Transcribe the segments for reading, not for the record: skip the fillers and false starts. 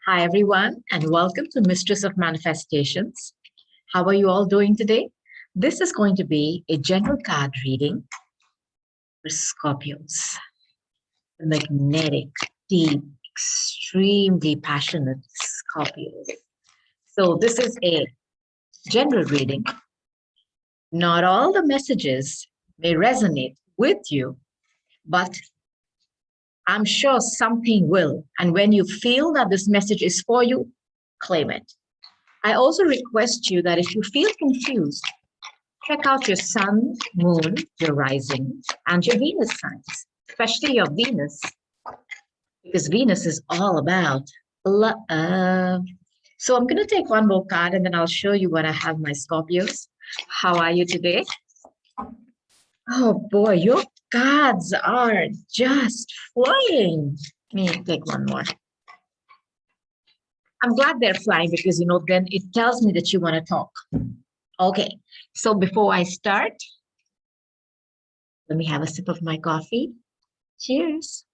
Hi, everyone, and welcome to Mistress of Manifestations. How are you all doing today? This is going to be a general card reading for Scorpios, the magnetic, deep, extremely passionate Scorpios. So, this is a general reading. Not all the messages may resonate with you, but I'm sure something will. And when you feel that this message is for you, claim it. I also request you that if you feel confused, check out your sun, moon, your rising, and your Venus signs, especially your Venus, because Venus is all about love. So I'm going to take one more card and then I'll show you what I have my Scorpios. How are you today? Oh boy, your cards are just flying. Let me take one more. I'm glad they're flying because, then it tells me that you want to talk. Okay, so before I start, let me have a sip of my coffee. Cheers.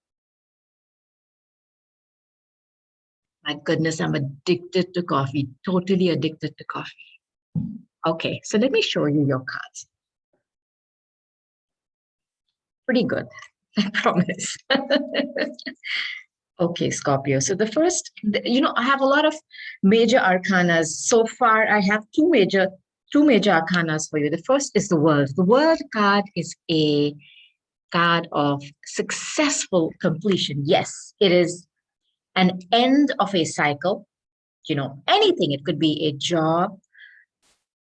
My goodness, I'm addicted to coffee, totally addicted to coffee. Okay, so let me show you your cards. Pretty good, I promise. Okay, Scorpio. So the first, I have a lot of major arcanas. So far, I have two major arcanas for you. The first is the World. The World card is a card of successful completion. Yes, it is an end of a cycle. Anything. It could be a job.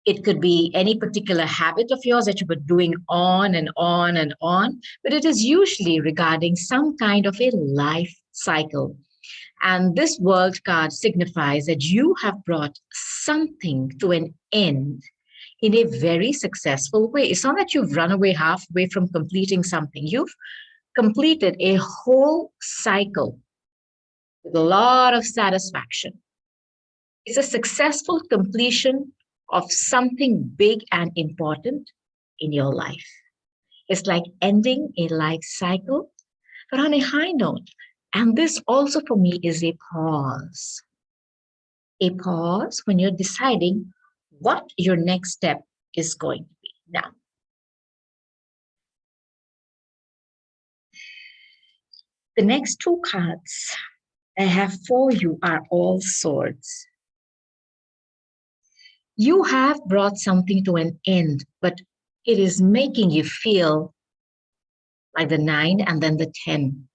It could be any particular habit of yours that you've been doing on and on and on, but it is usually regarding some kind of a life cycle. And this World card signifies that you have brought something to an end in a very successful way. It's not that you've run away halfway from completing something. You've completed a whole cycle with a lot of satisfaction. It's a successful completion of something big and important in your life. It's like ending a life cycle, but on a high note. And this also for me is a pause. A pause when you're deciding what your next step is going to be. Now, the next two cards I have for you are all swords. You have brought something to an end, but it is making you feel like the 9 and then the 10.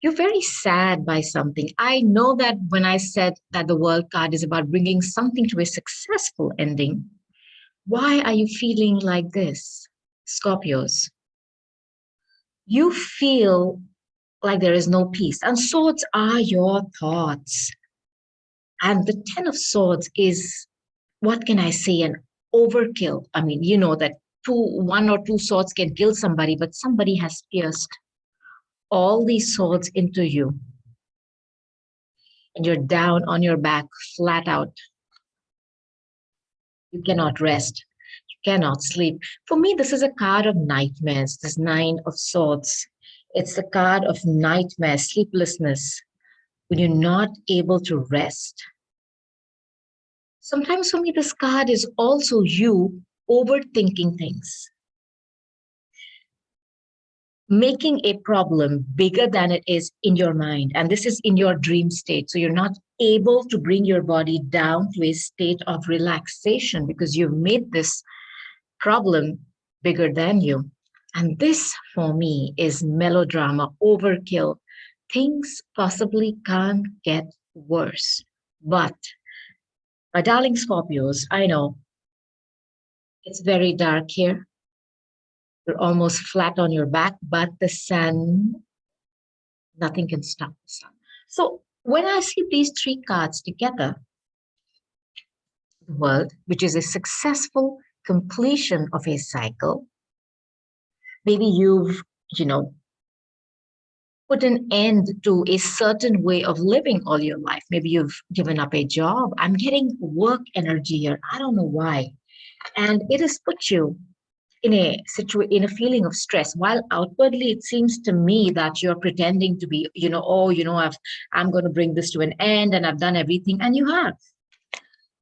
You're very sad by something. I know that when I said that the World card is about bringing something to a successful ending, why are you feeling like this, Scorpios? You feel like there is no peace, and swords are your thoughts. And the 10 of swords is, what can I say, an overkill. I mean, you know that one or two swords can kill somebody, but somebody has pierced all these swords into you. And you're down on your back, flat out. You cannot rest. You cannot sleep. For me, this is a card of nightmares, this 9 of swords. It's the card of nightmares, sleeplessness, when you're not able to rest. Sometimes for me, this card is also you overthinking things, making a problem bigger than it is in your mind. And this is in your dream state. So you're not able to bring your body down to a state of relaxation because you've made this problem bigger than you. And this, for me, is melodrama, overkill. Things possibly can't get worse. But, my darling Scorpios, I know it's very dark here. You're almost flat on your back, but the sun, nothing can stop the sun. So when I see these three cards together, the World, which is a successful completion of a cycle, maybe you've, put an end to a certain way of living all your life. Maybe you've given up a job. I'm getting work energy here. I don't know why. And it has put you in a feeling of stress, while outwardly it seems to me that you're pretending to be, oh, I'm going to bring this to an end and I've done everything, and you have.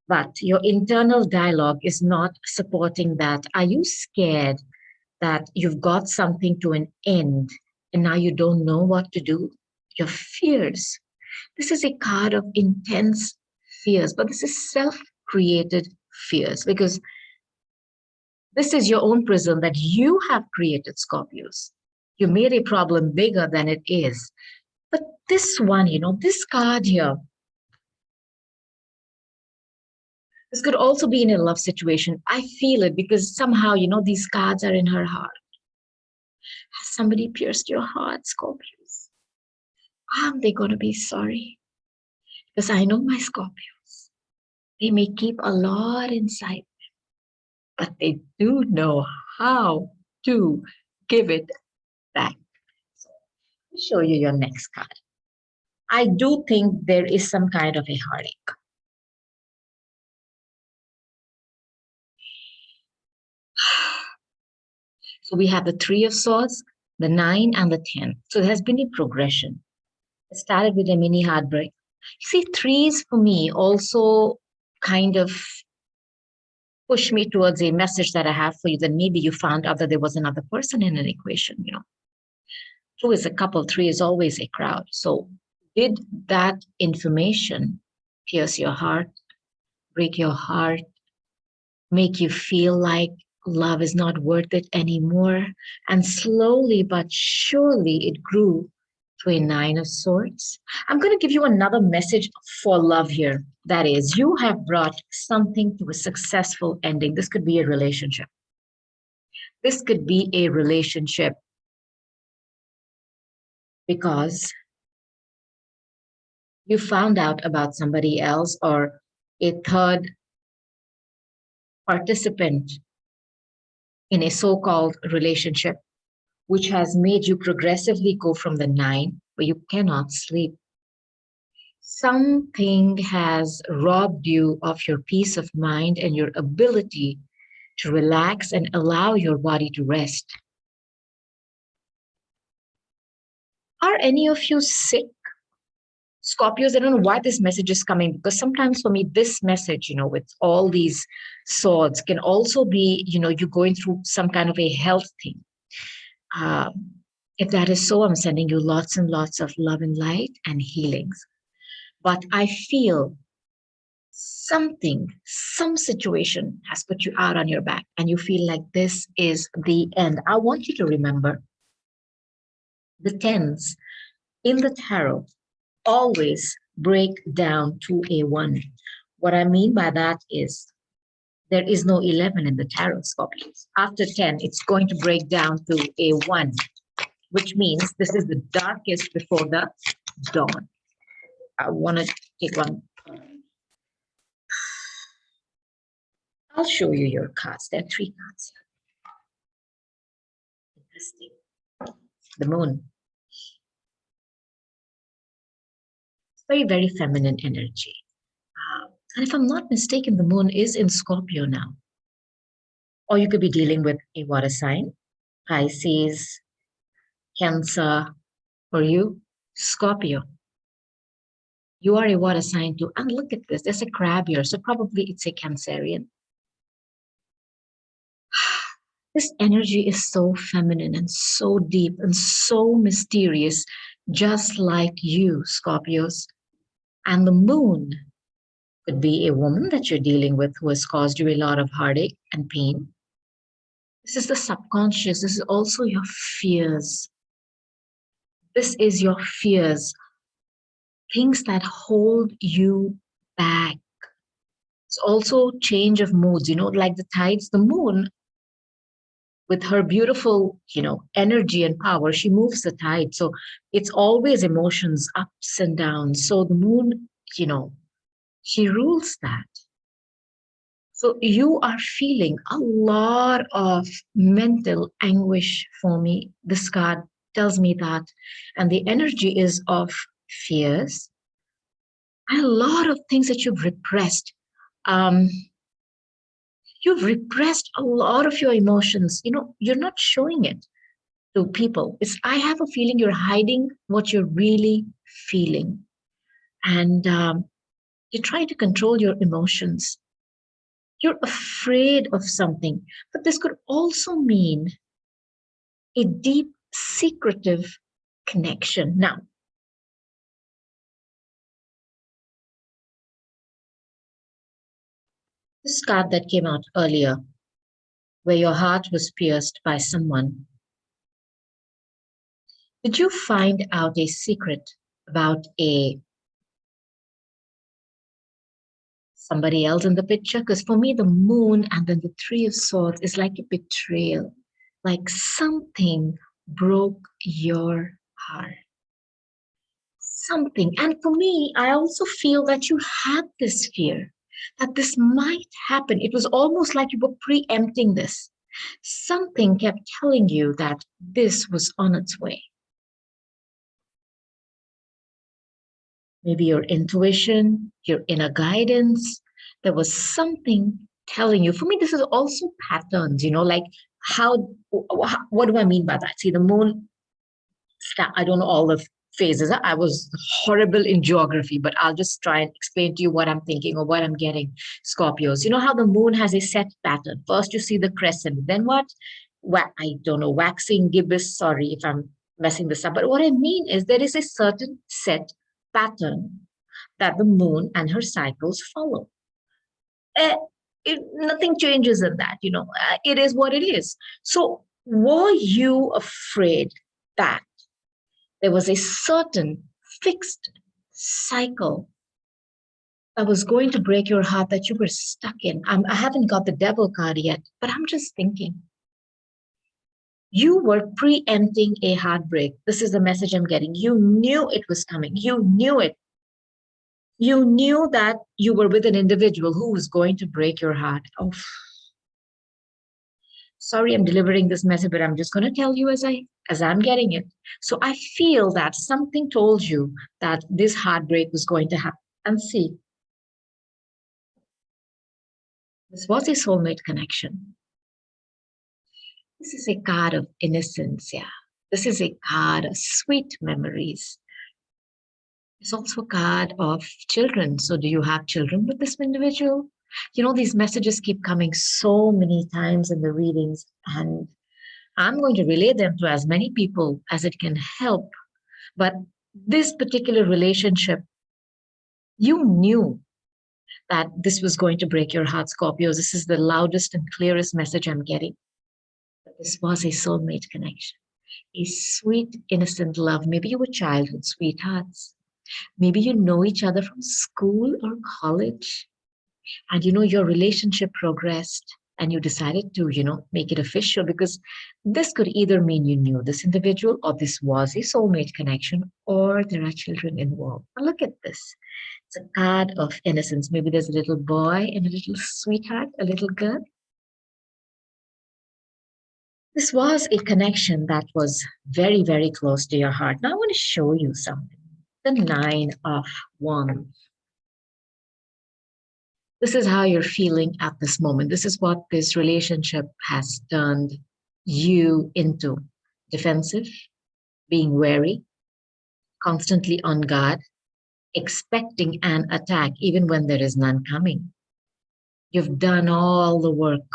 But your internal dialogue is not supporting that. Are you scared that you've got something to an end and now you don't know what to do? Your fears. This is a card of intense fears, but this is self created fears, because this is your own prison that you have created, Scorpios. You made a problem bigger than it is. But this one, this card here, this could also be in a love situation. I feel it because somehow, these cards are in her heart. Has somebody pierced your heart, Scorpios? Aren't they going to be sorry? Because I know my Scorpios. They may keep a lot inside, but they do know how to give it back. So, let me show you your next card. I do think there is some kind of a heartache. So we have the Three of Swords, the 9, and the 10. So there has been a progression. It started with a mini heartbreak. You see, threes for me also kind of push me towards a message that I have for you, that maybe you found out that there was another person in an equation. Two is a couple, three is always a crowd. So did that information pierce your heart, break your heart, make you feel like love is not worth it anymore? And slowly but surely it grew to a 9 of Swords. I'm going to give you another message for love here. That is, you have brought something to a successful ending. This could be a relationship. This could be a relationship because you found out about somebody else or a third participant in a so-called relationship, which has made you progressively go from the 9, where you cannot sleep. Something has robbed you of your peace of mind and your ability to relax and allow your body to rest. Are any of you sick? Scorpios, I don't know why this message is coming, because sometimes for me, this message, with all these swords can also be, you're going through some kind of a health thing. If that is so, I'm sending you lots and lots of love and light and healings. But I feel some situation has put you out on your back and you feel like this is the end. I want you to remember the 10s in the tarot always break down to a 1. What I mean by that is there is no 11 in the tarot, Scorpions. After 10, it's going to break down to a 1, which means this is the darkest before the dawn. I want to take one. I'll show you your cards. There are 3 cards here. Interesting. The moon. It's very, very feminine energy. And if I'm not mistaken, the moon is in Scorpio now. Or you could be dealing with a water sign, Pisces, Cancer, or you, Scorpio. You are a water sign too. And look at this. There's a crab here. So probably it's a Cancerian. This energy is so feminine and so deep and so mysterious, just like you, Scorpios. And the moon could be a woman that you're dealing with who has caused you a lot of heartache and pain. This is the subconscious. This is also your fears. This is your fears, things that hold you back. It's also change of moods, like the tides, the moon with her beautiful, energy and power, she moves the tide. So it's always emotions, ups and downs. So the moon, she rules that. So you are feeling a lot of mental anguish for me. This card tells me that. And the energy is of fears and a lot of things that you've repressed. You've repressed a lot of your emotions. You're not showing it to people. I have a feeling you're hiding what you're really feeling. And you're trying to control your emotions. You're afraid of something. But this could also mean a deep, secretive connection. Now, this card that came out earlier, where your heart was pierced by someone, did you find out a secret about a somebody else in the picture? Because for me, the moon and then the three of swords is like a betrayal, like something broke your heart. Something. And for me, I also feel that you had this fear that this might happen. It was almost like you were preempting this. Something kept telling you that this was on its way. Maybe your intuition, your inner guidance. There was something telling you. For me, this is also patterns, like what do I mean by that? See, the moon, I don't know all the phases. I was horrible in geography, but I'll just try and explain to you what I'm thinking or what I'm getting. Scorpios, you know how the moon has a set pattern. First, you see the crescent. Then what? I don't know, waxing gibbous. Sorry if I'm messing this up. But what I mean is there is a certain set pattern that the moon and her cycles follow. Uh, Nothing changes in that, it is what it is. So, were you afraid that there was a certain fixed cycle that was going to break your heart that you were stuck in? I haven't got the devil card yet, but I'm just thinking. You were preempting a heartbreak. This is the message I'm getting. You knew it was coming. You knew it. You knew that you were with an individual who was going to break your heart. Oh, sorry, I'm delivering this message, but I'm just going to tell you as I'm getting it. So I feel that something told you that this heartbreak was going to happen. And see, this was a soulmate connection. This is a card of innocence, yeah. This is a card of sweet memories. It's also a card of children. So do you have children with this individual? These messages keep coming so many times in the readings, and I'm going to relay them to as many people as it can help. But this particular relationship, you knew that this was going to break your heart, Scorpios. This is the loudest and clearest message I'm getting. But this was a soulmate connection, a sweet, innocent love. Maybe you were childhood sweethearts. Maybe you know each other from school or college, and your relationship progressed and you decided to, make it official, because this could either mean you knew this individual or this was a soulmate connection or there are children involved. But look at this. It's a card of innocence. Maybe there's a little boy and a little sweetheart, a little girl. This was a connection that was very, very close to your heart. Now I want to show you something. The Nine of Wands. This is how you're feeling at this moment. This is what this relationship has turned you into: defensive, being wary, constantly on guard, expecting an attack even when there is none coming. You've done all the work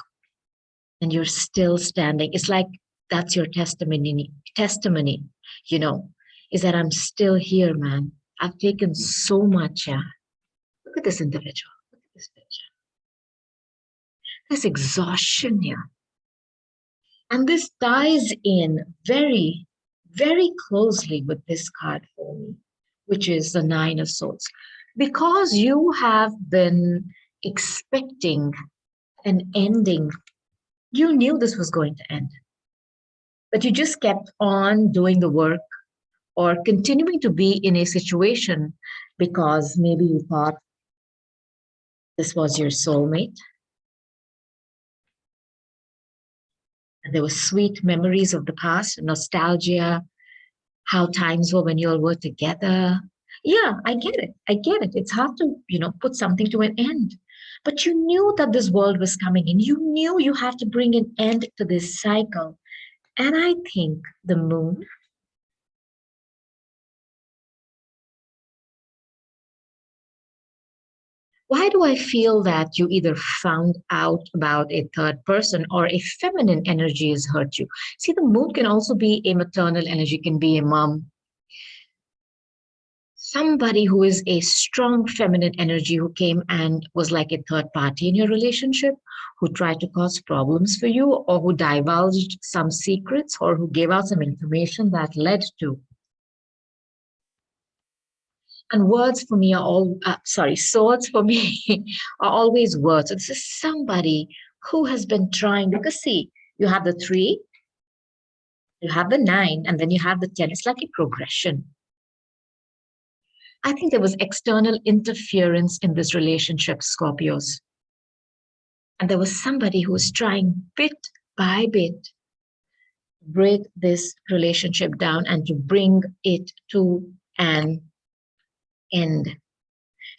and you're still standing. It's like that's your testimony, is that I'm still here, man. I've taken so much. Yeah. Look at this individual. Look at this picture. There's exhaustion here. And this ties in very, very closely with this card for me, which is the Nine of Swords. Because you have been expecting an ending, you knew this was going to end, but you just kept on doing the work or continuing to be in a situation because maybe you thought this was your soulmate. And there were sweet memories of the past, nostalgia, how times were when you all were together. Yeah, I get it. I get it. It's hard to, put something to an end. But you knew that this world was coming in. You knew you have to bring an end to this cycle. And I think the moon, why do I feel that you either found out about a third person or a feminine energy has hurt you? See, the moon can also be a maternal energy, can be a mom, somebody who is a strong feminine energy who came and was like a third party in your relationship, who tried to cause problems for you, or who divulged some secrets, or who gave out some information that led to. And words for me are all, swords for me are always words. So this is somebody who has been trying, because see, you have the three, you have the nine, and then you have the 10. It's like a progression. I think there was external interference in this relationship, Scorpios. And there was somebody who was trying bit by bit break this relationship down and to bring it to an end.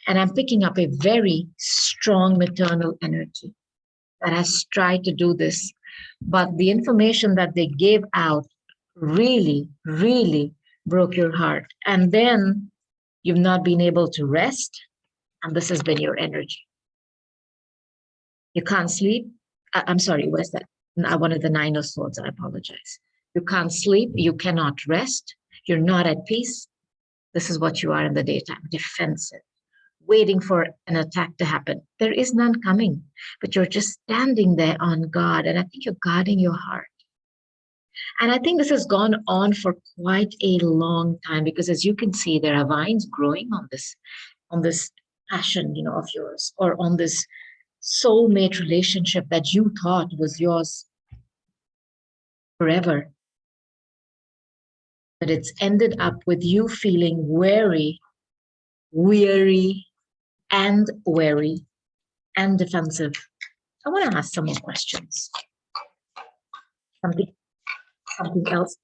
And I'm picking up a very strong maternal energy that has tried to do this. But the information that they gave out really, really broke your heart. And then you've not been able to rest. And this has been your energy. You can't sleep. I'm sorry, where's that? I wanted the nine of swords. I apologize. You can't sleep. You cannot rest. You're not at peace. This is what you are in the daytime, defensive, waiting for an attack to happen. There is none coming, but you're just standing there on guard. And I think you're guarding your heart. And I think this has gone on for quite a long time because, as you can see, there are vines growing on this passion, of yours, or on this soulmate relationship that you thought was yours forever. But it's ended up with you feeling weary, and wary and defensive. I want to ask some more questions. Something, something else,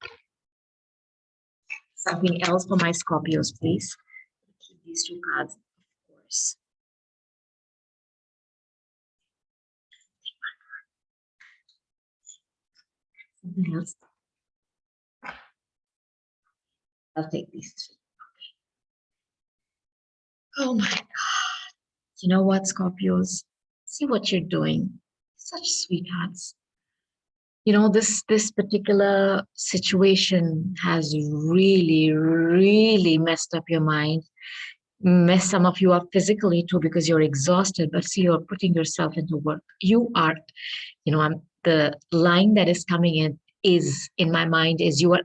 something else for my Scorpios, please. Keep these two cards, of course. Something else. I'll take these two. Oh my God. You know what, Scorpios? See what you're doing. Such sweethearts. This particular situation has really, really messed up your mind, mess some of you up physically too because you're exhausted, but see, you're putting yourself into work. You are, the line that is coming in my mind is you are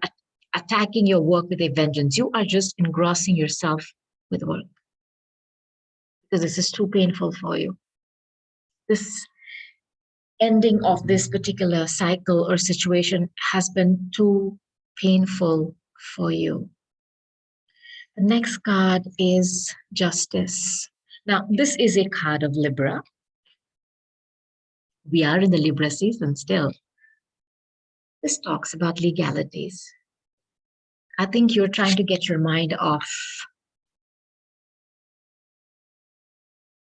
attacking your work with a vengeance. You are just engrossing yourself with work because this is too painful for you. This ending of this particular cycle or situation has been too painful for you. The next card is Justice. Now, this is a card of Libra. We are in the Libra season still. This talks about legalities. I think you're trying to get your mind off.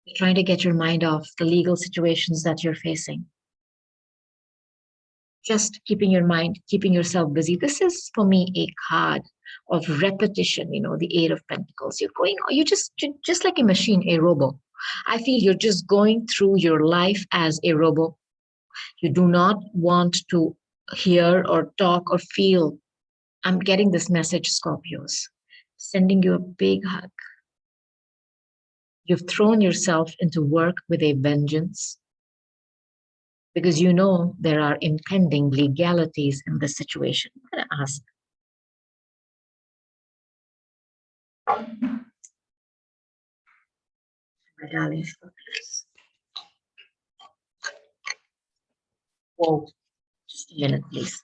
You're trying to get your mind off the legal situations that you're facing. Just keeping yourself busy. This is for me a card of repetition, the Eight of Pentacles. You're just like a machine, a robot. I feel you're just going through your life as a robot. You do not want to hear or talk or feel. I'm getting this message, Scorpios. Sending you a big hug. You've thrown yourself into work with a vengeance because you know there are impending legalities in this situation. I'm going to ask. My darling Scorpios. Whoa, just a minute, please.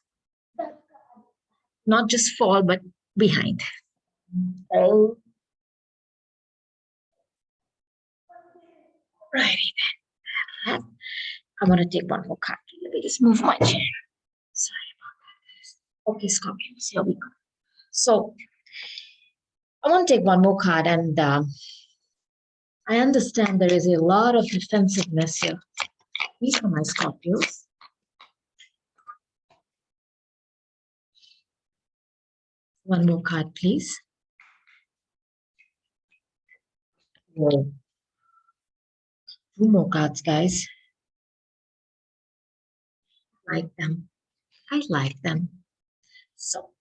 Not just fall, but behind. Oh. Righty then. I want to take one more card. Let me just move my chair. Sorry about that. Okay, Scorpions, here we go. So I want to take one more card, and I understand there is a lot of defensiveness here. These are my Scorpios. One more card, please. Whoa. Two more cards, guys. I like them. I like them. So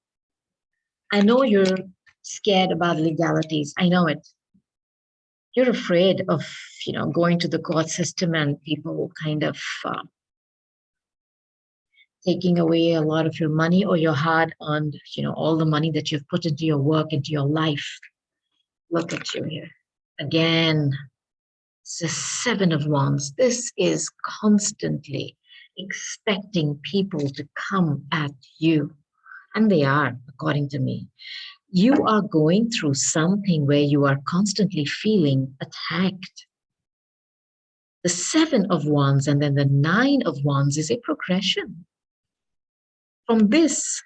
I know you're scared about legalities. I know it. You're afraid of, going to the court system and people kind of taking away a lot of your money or your hard-earned, all the money that you've put into your work, into your life. Look at you here. Again, it's the Seven of Wands. This is constantly expecting people to come at you. And they are, according to me. You are going through something where you are constantly feeling attacked. The Seven of Wands and then the Nine of Wands is a progression from this,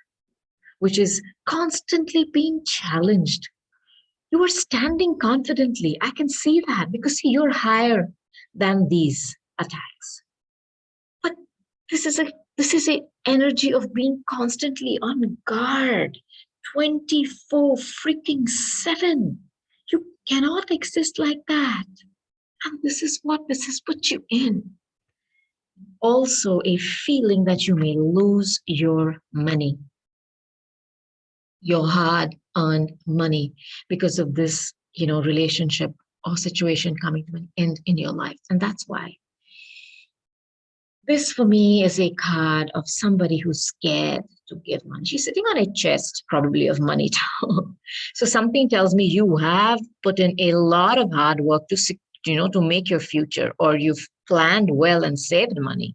which is constantly being challenged. You are standing confidently. I can see that because see, you're higher than these attacks. But this is a energy of being constantly on guard. 24 freaking 7. You cannot exist like that. And this is what this has put you in. Also, a feeling that you may lose your money, your hard-earned money, because of this, relationship or situation coming to an end in your life. And that's why. This for me is a card of somebody who's scared to give money. She's sitting on a chest, probably of money too. So something tells me you have put in a lot of hard work to make your future, or you've planned well and saved money.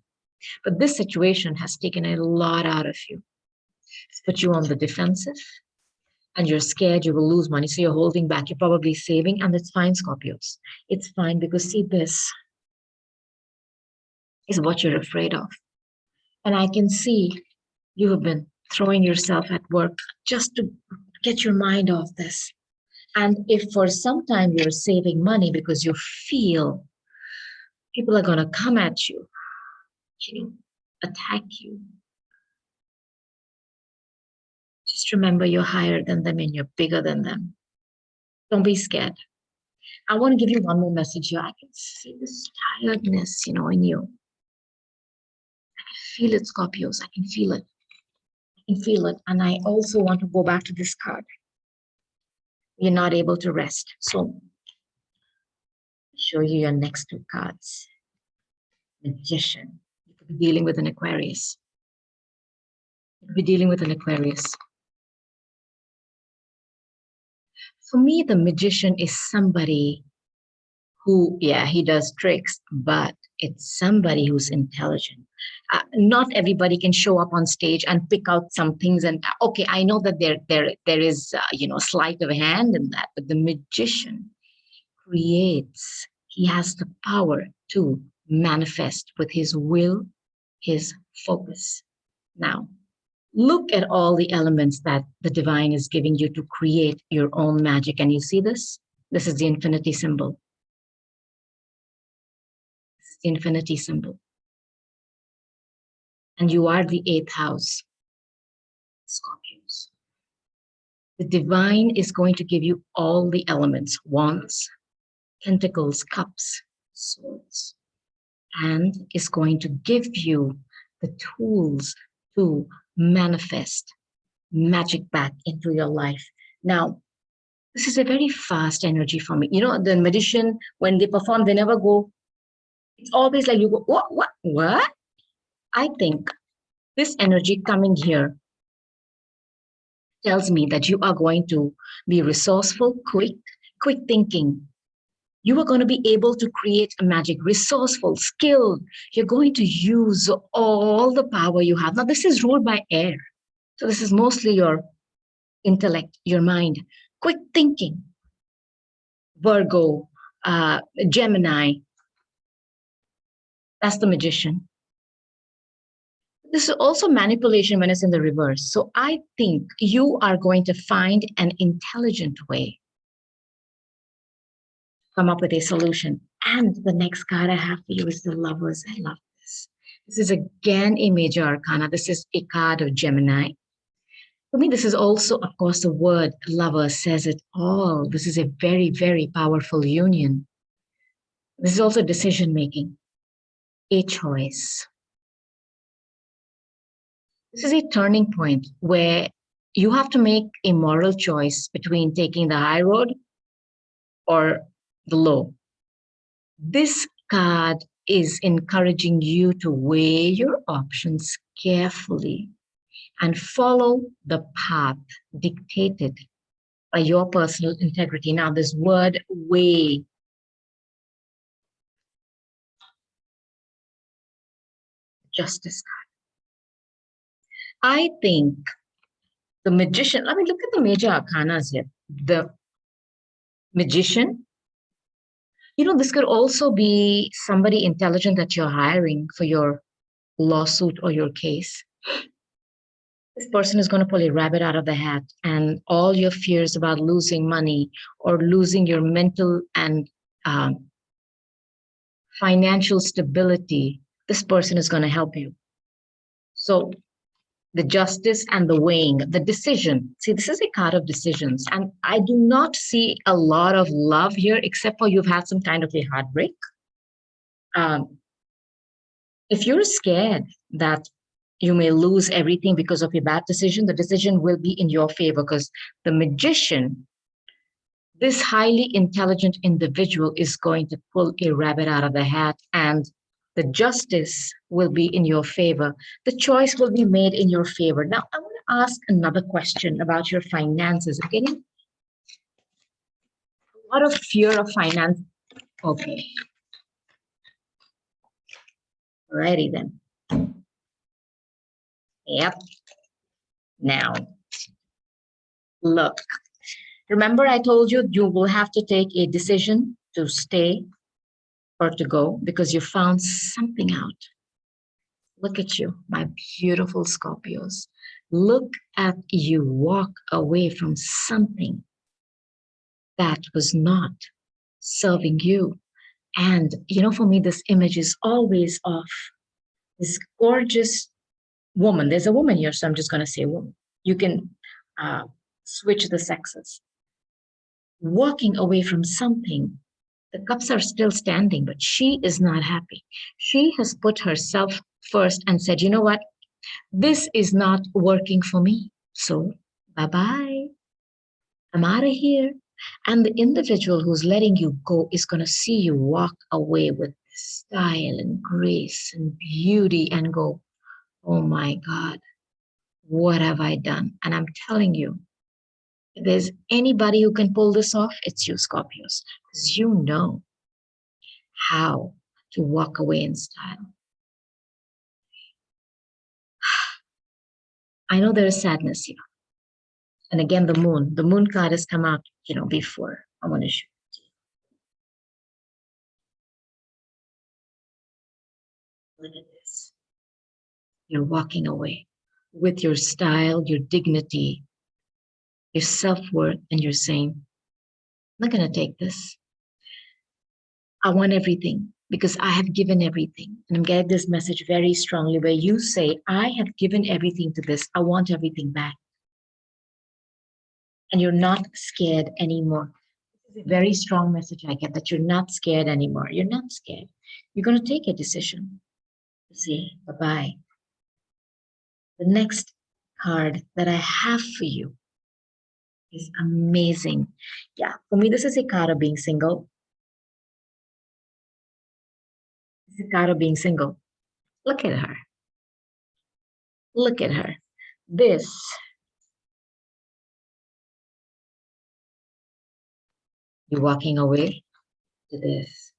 But this situation has taken a lot out of you. It's put you on the defensive, and you're scared you will lose money. So you're holding back. You're probably saving, and it's fine, Scorpios. It's fine because see, this is what you're afraid of. And I can see you have been throwing yourself at work just to get your mind off this. And if for some time you're saving money because you feel people are going to come at you, attack you, just remember you're higher than them and you're bigger than them. Don't be scared. I want to give you one more message here. I can see this tiredness, in you. I can feel it, Scorpios. I can feel it. I can feel it. And I also want to go back to this card. You're not able to rest. So I'll show you your next two cards. Magician. You could be dealing with an Aquarius. You could be dealing with an Aquarius. For me, the magician is somebody who, he does tricks, but it's somebody who's intelligent. Not everybody can show up on stage and pick out some things. And okay, I know that there is sleight of hand in that, but the magician creates. He has the power to manifest with his will, his focus. Now, look at all the elements that the divine is giving you to create your own magic. And you see this? This is the infinity symbol. This is the infinity symbol. And you are the 8th house, Scorpios. The divine is going to give you all the elements: wands, pentacles, cups, swords, and is going to give you the tools to manifest magic back into your life. Now, this is a very fast energy for me. The magician, when they perform, they never go, it's always like you go, what? I think this energy coming here tells me that you are going to be resourceful, quick thinking. You are going to be able to create a magic, resourceful, skilled. You're going to use all the power you have. Now, this is ruled by air. So this is mostly your intellect, your mind, quick thinking. Virgo, Gemini. That's the magician. This is also manipulation when it's in the reverse. So I think you are going to find an intelligent way come up with a solution. And the next card I have for you is the Lovers. I love this. This is again a major arcana. This is a card of Gemini. For me, this is also, of course, the word lover says it all. This is a very, very powerful union. This is also decision making, a choice. This is a turning point where you have to make a moral choice between taking the high road or the low. This card is encouraging you to weigh your options carefully and follow the path dictated by your personal integrity. Now, this word weigh, justice card. I think the magician, I mean, look at the major arcanas here. The magician, this could also be somebody intelligent that you're hiring for your lawsuit or your case. This person is going to pull a rabbit out of the hat, and all your fears about losing money or losing your mental and financial stability, this person is going to help you. So the justice and the weighing, the decision. See, this is a card of decisions. And I do not see a lot of love here, except for you've had some kind of a heartbreak. If you're scared that you may lose everything because of a bad decision, the decision will be in your favor, because the magician, this highly intelligent individual, is going to pull a rabbit out of the hat, and the justice will be in your favor. The choice will be made in your favor. Now, I want to ask another question about your finances. I'm getting a lot of fear of finance. Okay. Alrighty then. Yep. Now, look. Remember I told you you will have to take a decision to stay or to go because you found something out. Look at you, my beautiful Scorpios. Look at you walk away from something that was not serving you. And, for me, this image is always of this gorgeous woman. There's a woman here, so I'm just going to say woman. You can switch the sexes. Walking away from something, the cups are still standing, but she is not happy. She has put herself first and said, you know what? This is not working for me. So bye-bye. I'm out of here. And the individual who's letting you go is going to see you walk away with style and grace and beauty and go, oh my God, what have I done? And I'm telling you, if there's anybody who can pull this off, it's you, Scorpios, because you know how to walk away in style. I know there is sadness here. And again, the moon card has come out, before. I want to show it to you. Look at this. You're walking away with your style, your dignity, your self-worth, and you're saying, I'm not going to take this. I want everything because I have given everything. And I'm getting this message very strongly where you say, I have given everything to this. I want everything back. And you're not scared anymore. This is a very strong message I get, that you're not scared anymore. You're not scared. You're going to take a decision to say bye-bye. The next card that I have for you is amazing. Yeah, for me, this is a card of being single. This is a card of being single. Look at her. Look at her. This you're walking away to this.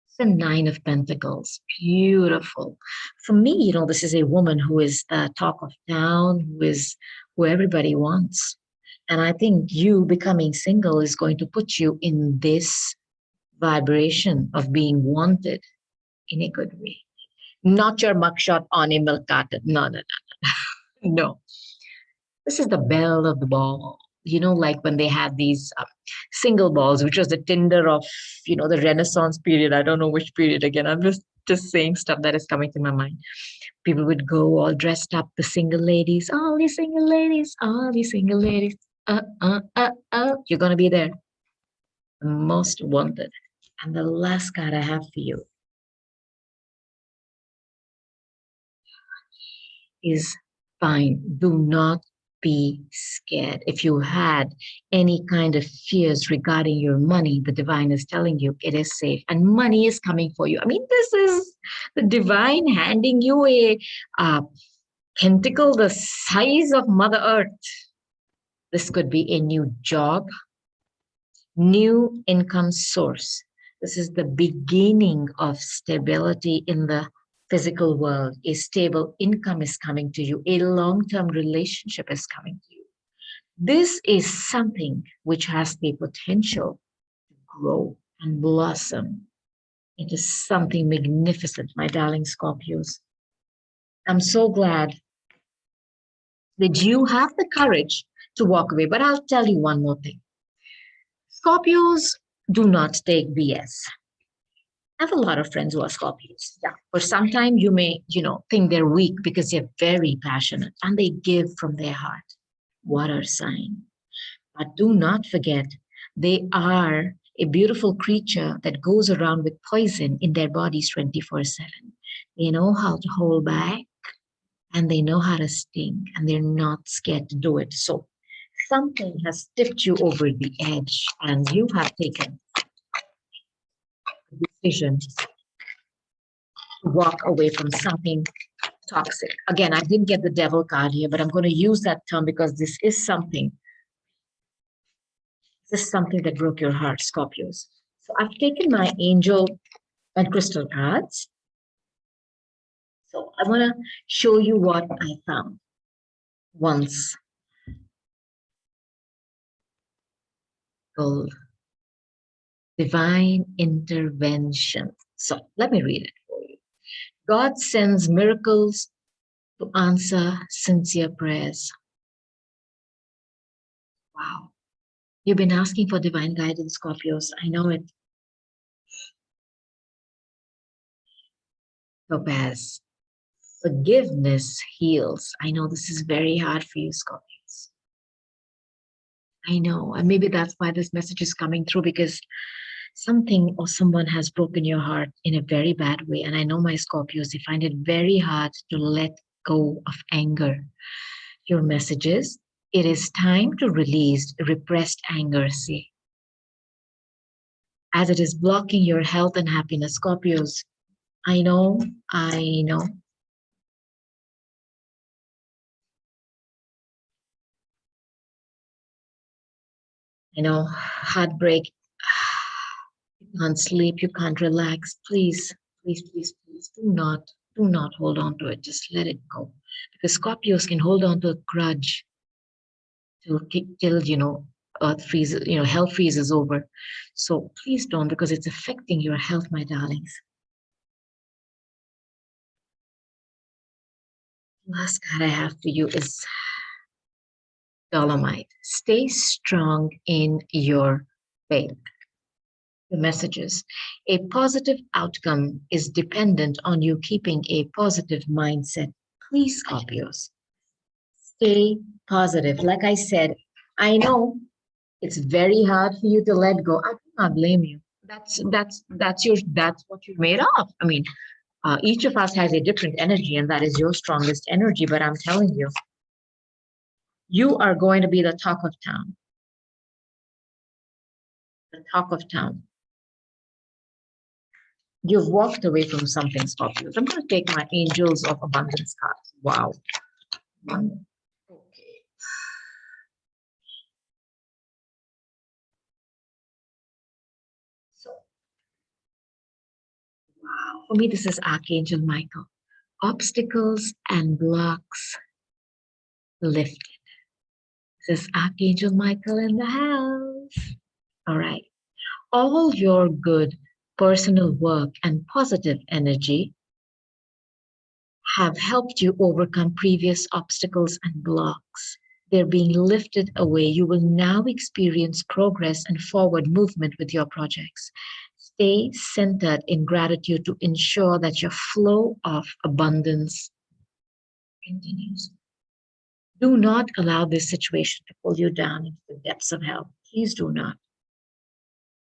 It's the Nine of Pentacles. Beautiful. For me, this is a woman who is the talk of town, who everybody wants. And I think you becoming single is going to put you in this vibration of being wanted in a good way. Not your mugshot on a milk carton. No, no, no, no. No. This is the belle of the ball. like when they had these single balls, which was the Tinder of, the Renaissance period. I don't know which period again. I'm just saying stuff that is coming to my mind. People would go all dressed up, the single ladies, all these single ladies, all these single ladies. You're going to be there. The most wanted. And the last card I have for you is fine. Do not be scared. If you had any kind of fears regarding your money, the divine is telling you it is safe and money is coming for you. I mean, this is the divine handing you a tentacle the size of Mother Earth. This could be a new job, new income source. This is the beginning of stability in the physical world. A stable income is coming to you. A long-term relationship is coming to you. This is something which has the potential to grow and blossom into something magnificent, my darling Scorpios. I'm so glad that you have the courage to walk away. But I'll tell you one more thing. Scorpios do not take BS. I have a lot of friends who are Scorpios. Yeah. For some time you may, think they're weak because they're very passionate and they give from their heart. Water sign. But do not forget, they are a beautiful creature that goes around with poison in their bodies 24/7. They know how to hold back and they know how to sting and they're not scared to do it. So something has tipped you over the edge and you have taken a decision to walk away from something toxic. Again, I didn't get the devil card here, but I'm going to use that term because this is something that broke your heart, Scorpios. So I've taken my angel and crystal cards. So I want to show you what I found once. Called divine intervention. So let me read it for you. God sends miracles to answer sincere prayers. Wow. You've been asking for divine guidance, Scorpios. I know it. Topaz. Forgiveness heals. I know this is very hard for you, Scorpios. I know. And maybe that's why this message is coming through, because something or someone has broken your heart in a very bad way. And I know my Scorpios, they find it very hard to let go of anger. Your messages, it is time to release repressed anger, see. As it is blocking your health and happiness, Scorpios. I know. Heartbreak. You can't sleep, you can't relax. Please, please, please, please do not hold on to it. Just let it go. Because Scorpios can hold on to a grudge till earth freezes, hell freezes over. So please don't, because it's affecting your health, my darlings. Last card I have for you is Dolomite. Stay strong in your faith. The messages. A positive outcome is dependent on you keeping a positive mindset. Please, Scorpios, stay positive. Like I said, I know it's very hard for you to let go. I cannot blame you. That's what you're made of. I mean, each of us has a different energy, and that is your strongest energy. But I'm telling you, you are going to be the talk of town. The talk of town. You've walked away from something, Scorpios. I'm going to take my Angels of Abundance cards. Wow. Okay. So, wow. For me, this is Archangel Michael. Obstacles and blocks lifted. This is Archangel Michael in the house. All right. All your good personal work and positive energy have helped you overcome previous obstacles and blocks. They're being lifted away. You will now experience progress and forward movement with your projects. Stay centered in gratitude to ensure that your flow of abundance continues. Do not allow this situation to pull you down into the depths of hell. Please do not.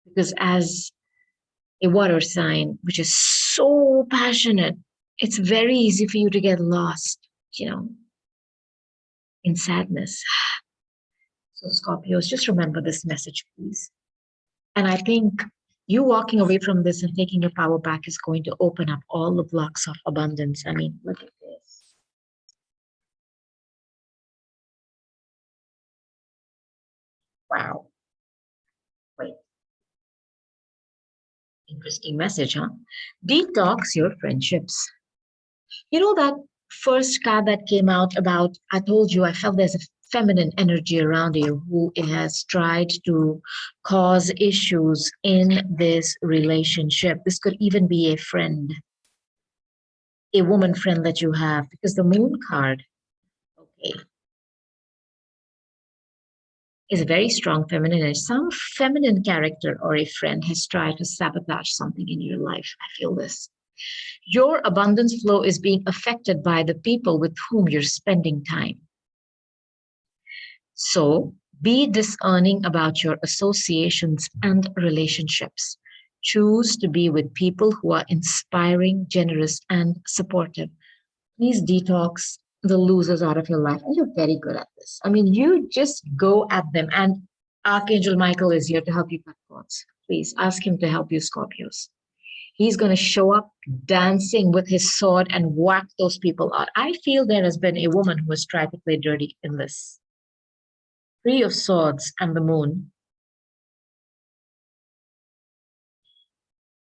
Because as a water sign, which is so passionate, it's very easy for you to get lost, in sadness. So, Scorpios, just remember this message, please. And I think you walking away from this and taking your power back is going to open up all the blocks of abundance. I mean, look at this. Wow. Wait. Interesting message, huh? Detox your friendships. You know that first card that came out about, I told you, I felt there's a feminine energy around you who has tried to cause issues in this relationship. This could even be a friend, a woman friend that you have, because the moon card, okay, is a very strong feminine energy. Some feminine character or a friend has tried to sabotage something in your life. I feel this. Your abundance flow is being affected by the people with whom you're spending time. So be discerning about your associations and relationships. Choose to be with people who are inspiring, generous, and supportive. Please detox the losers out of your life. And you're very good at this. I mean, you just go at them. And Archangel Michael is here to help you cut cords. Please ask him to help you, Scorpios. He's going to show up dancing with his sword and whack those people out. I feel there has been a woman who has tried to play dirty in this. Three of Swords and the Moon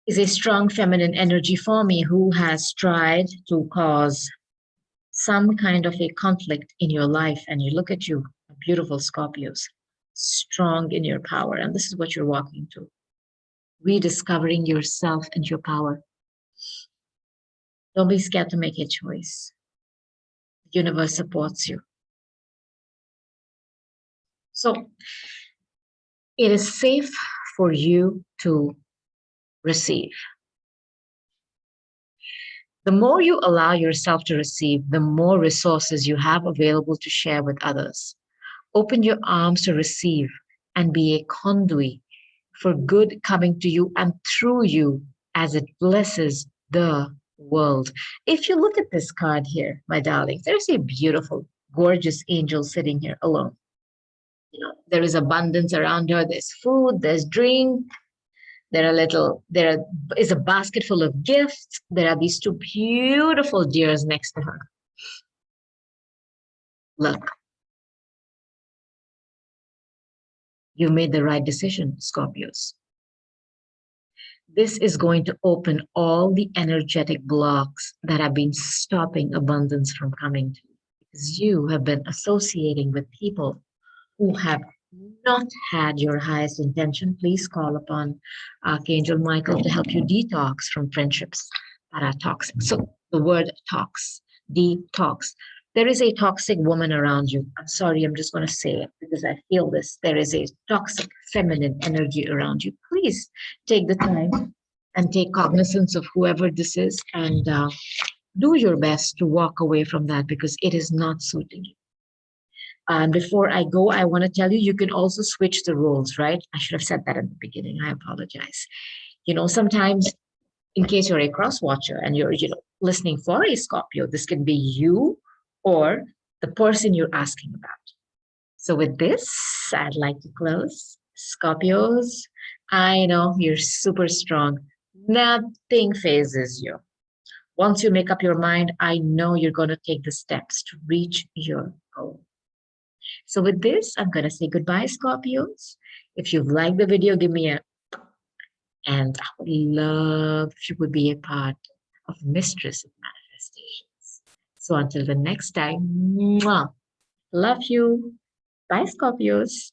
is a strong feminine energy for me who has tried to cause some kind of a conflict in your life. And you look at you, beautiful Scorpios, strong in your power. And this is what you're walking to. Rediscovering yourself and your power. Don't be scared to make a choice. The universe supports you. So it is safe for you to receive. The more you allow yourself to receive, the more resources you have available to share with others. Open your arms to receive and be a conduit for good coming to you and through you as it blesses the world. If you look at this card here, my darlings, there's a beautiful, gorgeous angel sitting here alone. There is abundance around her. There's food, there's drink, there is a basket full of gifts. There are these two beautiful deers next to her. Look, you made the right decision, Scorpios. This is going to open all the energetic blocks that have been stopping abundance from coming to you, because you have been associating with people who have not had your highest intention. Please call upon Archangel Michael to help you detox from friendships that are toxic. So the word tox, detox. There is a toxic woman around you. I'm sorry, I'm just going to say it because I feel this. There is a toxic feminine energy around you. Please take the time and take cognizance of whoever this is and do your best to walk away from that because it is not suiting you. And before I go, I want to tell you, you can also switch the roles, right? I should have said that at the beginning. I apologize. Sometimes in case you're a cross watcher and you're, listening for a Scorpio, this can be you or the person you're asking about. So with this, I'd like to close. Scorpios, I know you're super strong. Nothing phases you. Once you make up your mind, I know you're going to take the steps to reach your goal. So with this, I'm going to say goodbye, Scorpios. If you've liked the video, give me a, and I would love if you would be a part of Mistress of Manifestations. So until the next time, mwah, love you. Bye, Scorpios.